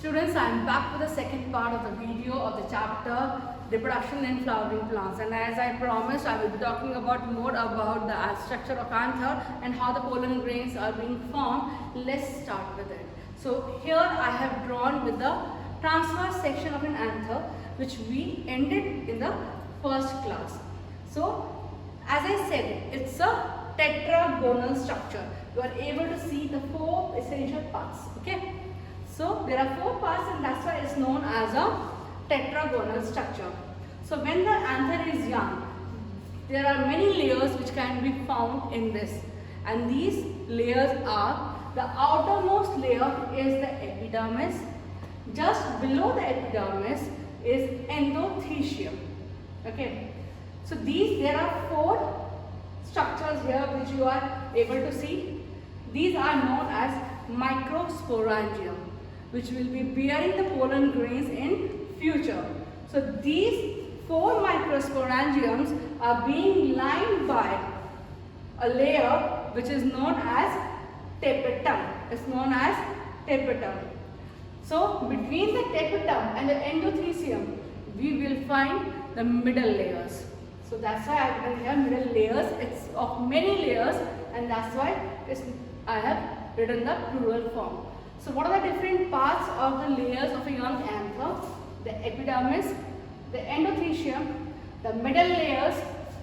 Students, I am back with the second part of the video of the chapter Reproduction in Flowering Plants, and as I promised, I will be talking about more about the structure of anther and how the pollen grains are being formed. Let's start with it. So here I have drawn with the transverse section of an anther which we ended in the first class. So as I said, it's a tetragonal structure. You are able to see the four essential parts. Okay. So there are four parts, and that's why it's known as a tetragonal structure. So when the anther is young, there are many layers which can be found in this, and these layers are: the outermost layer is the epidermis, just below the epidermis is endothecium. Okay. So there are four structures here which you are able to see. These are known as microsporangium, which will be bearing the pollen grains in future. So these four microsporangiums are being lined by a layer which is known as tapetum. It's known as tapetum. So between the tapetum and the endothecium, we will find the middle layers. So that's why I have written here middle layers. It's of many layers, and that's why I have written the plural form. So what are the different parts of the layers of a young anther? The epidermis, the endothecium, the middle layers,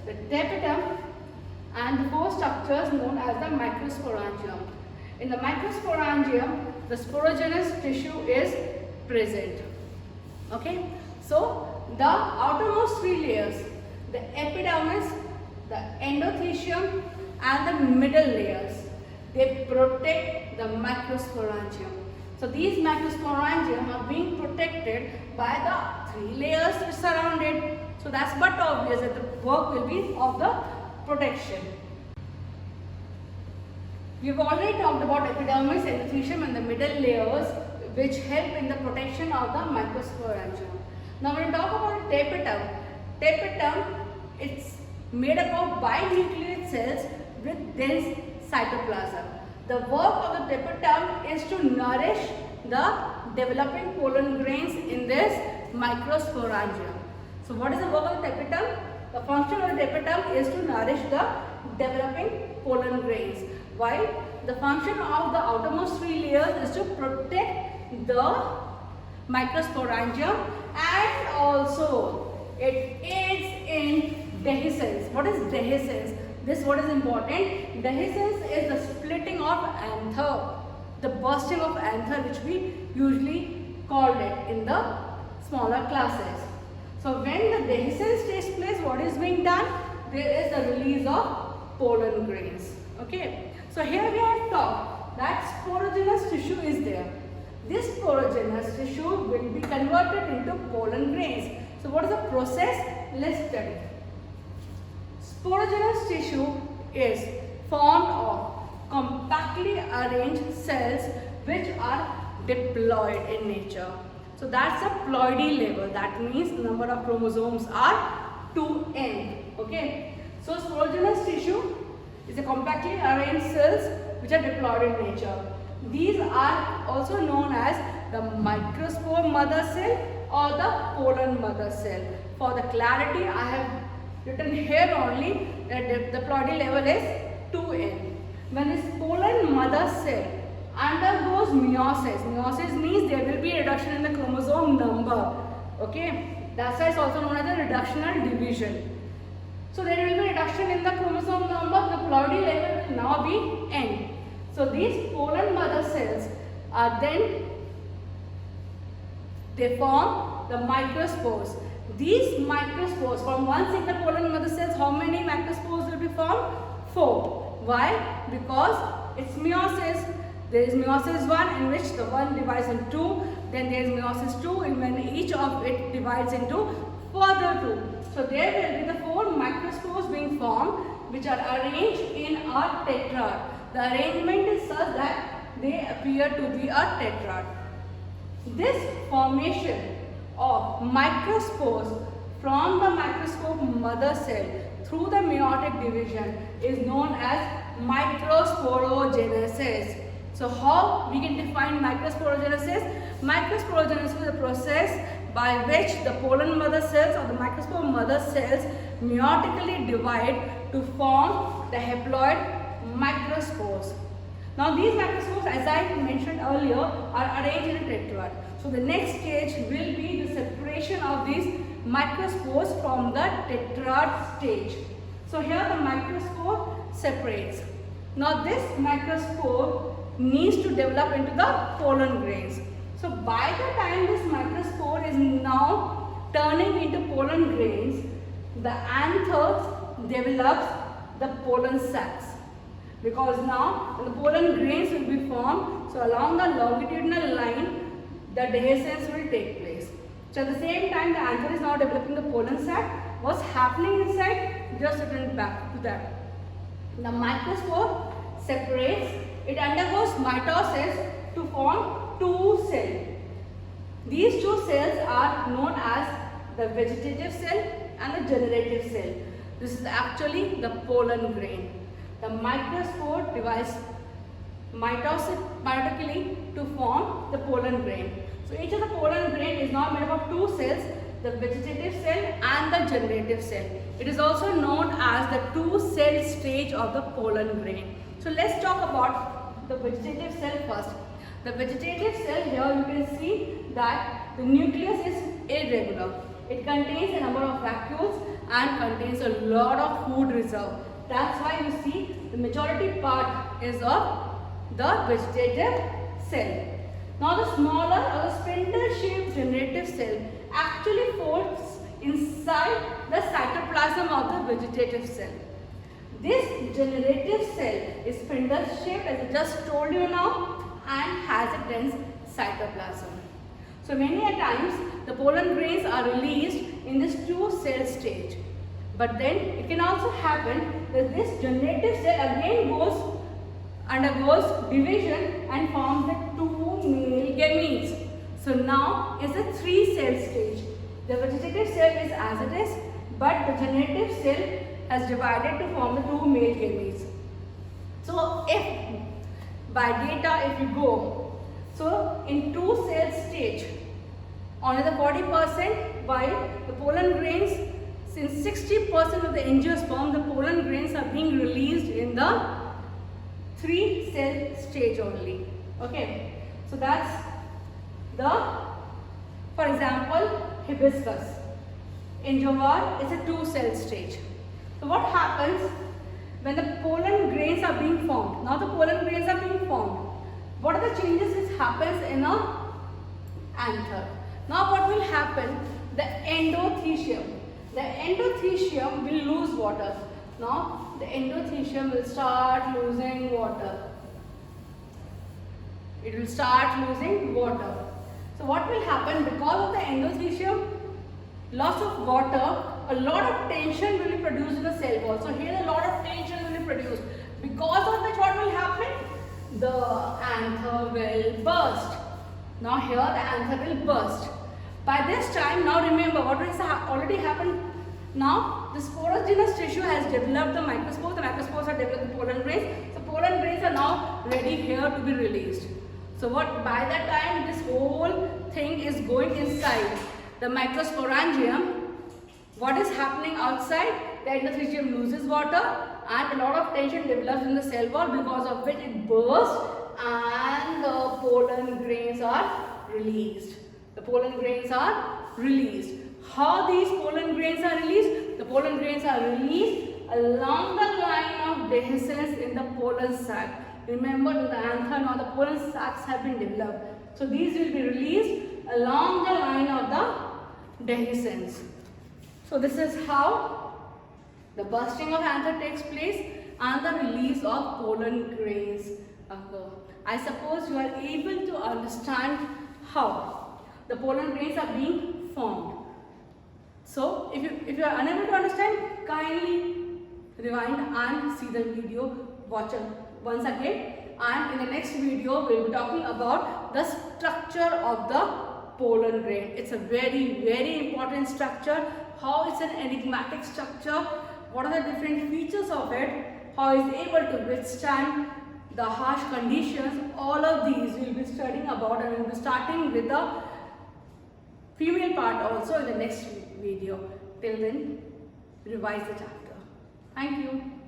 the tapetum, and the four structures known as the microsporangium. In the microsporangium, the sporogenous tissue is present. Okay, so the outermost three layers, the epidermis, the endothecium, and the middle layers, they protect the microsporangium. So these microsporangium are being protected by the three layers which surround it. So that's but obvious that the work will be of the protection. We've already talked about epidermis, endothecium, and the middle layers which help in the protection of the microsporangium. Now when we talk about tapetum, it's made up of binucleate cells with dense cytoplasm. The work of the tapetum is to nourish the developing pollen grains in this microsporangium. So what is the work of the tapetum? The function of the tapetum is to nourish the developing pollen grains, while the function of the outermost three layers is to protect the microsporangium, and also it aids in dehiscence. What is dehiscence? This what is important. Dehiscence is the splitting of anther, the bursting of anther, which we usually called it in the smaller classes. So when the dehiscence takes place, what is being done? There is the release of pollen grains. Okay. So here we have talked that sporogenous tissue is there. This sporogenous tissue will be converted into pollen grains. So what is the process? Let's study. Sporogenous tissue is formed of compactly arranged cells which are diploid in nature. So that's a ploidy level. That means the number of chromosomes are 2n. Okay. So sporogenous tissue is a compactly arranged cells which are diploid in nature. These are also known as the microspore mother cell or the pollen mother cell. For the clarity, I have written here only that the ploidy level is 2n. When this pollen mother cell undergoes meiosis, meiosis means there will be reduction in the chromosome number. Okay, that's why it's also known as the reductional division. So there will be reduction in the chromosome number. The ploidy level will now be n. So these pollen mother cells are then they form the microspores. These microspores, from one single pollen mother cells, how many microspores will be formed? 4. Why? Because it's meiosis. There is meiosis 1 in which the one divides into 2. Then there is meiosis 2 in when each of it divides into further 2. So there will be the 4 microspores being formed which are arranged in a tetrad. The arrangement is such that they appear to be a tetrad. This formation of microspores from the microscope mother cell through the meiotic division is known as microsporogenesis. So how we can define microsporogenesis? Microsporogenesis is a process by which the pollen mother cells or the microspore mother cells meiotically divide to form the haploid microspores. Now these microspores, as I mentioned earlier, are arranged in a tetrad. So the next stage will be the separation of these microspores from the tetrad stage. So here the microspore separates. Now this microspore needs to develop into the pollen grains. So by the time this microspore is now turning into pollen grains, the anther develops the pollen sacs. Because now the pollen grains will be formed, so along the longitudinal line, the dehiscence will take place. So at the same time, the anther is now developing the pollen sac. What's happening inside? Just return back to that. The microspore separates. It undergoes mitosis to form two cells. These two cells are known as the vegetative cell and the generative cell. This is actually the pollen grain. The microspore divides mitotically to form the pollen grain. So each of the pollen grain is now made up of two cells, the vegetative cell and the generative cell. It is also known as the two-cell stage of the pollen grain. So let's talk about the vegetative cell first. The vegetative cell, here you can see that the nucleus is irregular. It contains a number of vacuoles and contains a lot of food reserve. That's why you see the majority part is of the vegetative cell. Now the smaller or the spindle-shaped generative cell actually folds inside the cytoplasm of the vegetative cell. This generative cell is spindle-shaped, as I just told you now, and has a dense cytoplasm. So many a times the pollen grains are released in this two-cell stage. But then it can also happen that this generative cell again undergoes division and forms the two male gametes. So now is a three-cell stage. The vegetative cell is as it is, but the generative cell has divided to form the two male gametes. So if by data if you go, so in two-cell stage, only the 40%, while the pollen grains, since 60% of the angiosperm, the pollen grains are being released in the three-cell stage only. Okay, so that's the, for example, hibiscus. In jowar, it's a two-cell stage. So what happens when the pollen grains are being formed? Now the pollen grains are being formed. What are the changes which happens in a anther? Now what will happen? The endothecium. The endothecium will lose water. Now the endothecium will start losing water. It will start losing water. So what will happen? Because of the endothecium loss of water, a lot of tension will be produced in the cell wall. So here a lot of tension will be produced. Because of which what will happen? The anther will burst. Now here the anther will burst. By this time, now remember what has already happened. Now the sporogenous tissue has developed the microspores. The microspores have developed the pollen grains. The pollen grains are now ready here to be released. So what by that time this whole thing is going inside the microsporangium. What is happening outside? The endothecium loses water and a lot of tension develops in the cell wall, because of which it bursts and the pollen grains are released. The pollen grains are released. How these pollen grains are released? The pollen grains are released along the line of dehiscence in the pollen sac. Remember, in the anther now the pollen sacs have been developed. So these will be released along the line of the dehiscence. So this is how the bursting of anther takes place and the release of pollen grains occur. I suppose you are able to understand how the pollen grains are being formed. So if you are unable to understand, kindly rewind and see the video, watch it once again, and in the next video we will be talking about the structure of the pollen grain. It's a very important structure. How it's an enigmatic structure, what are the different features of it, how it's able to withstand the harsh conditions, all of these we will be studying about, and we will be starting with the female part also in the next video. Till then, revise the chapter. Thank you.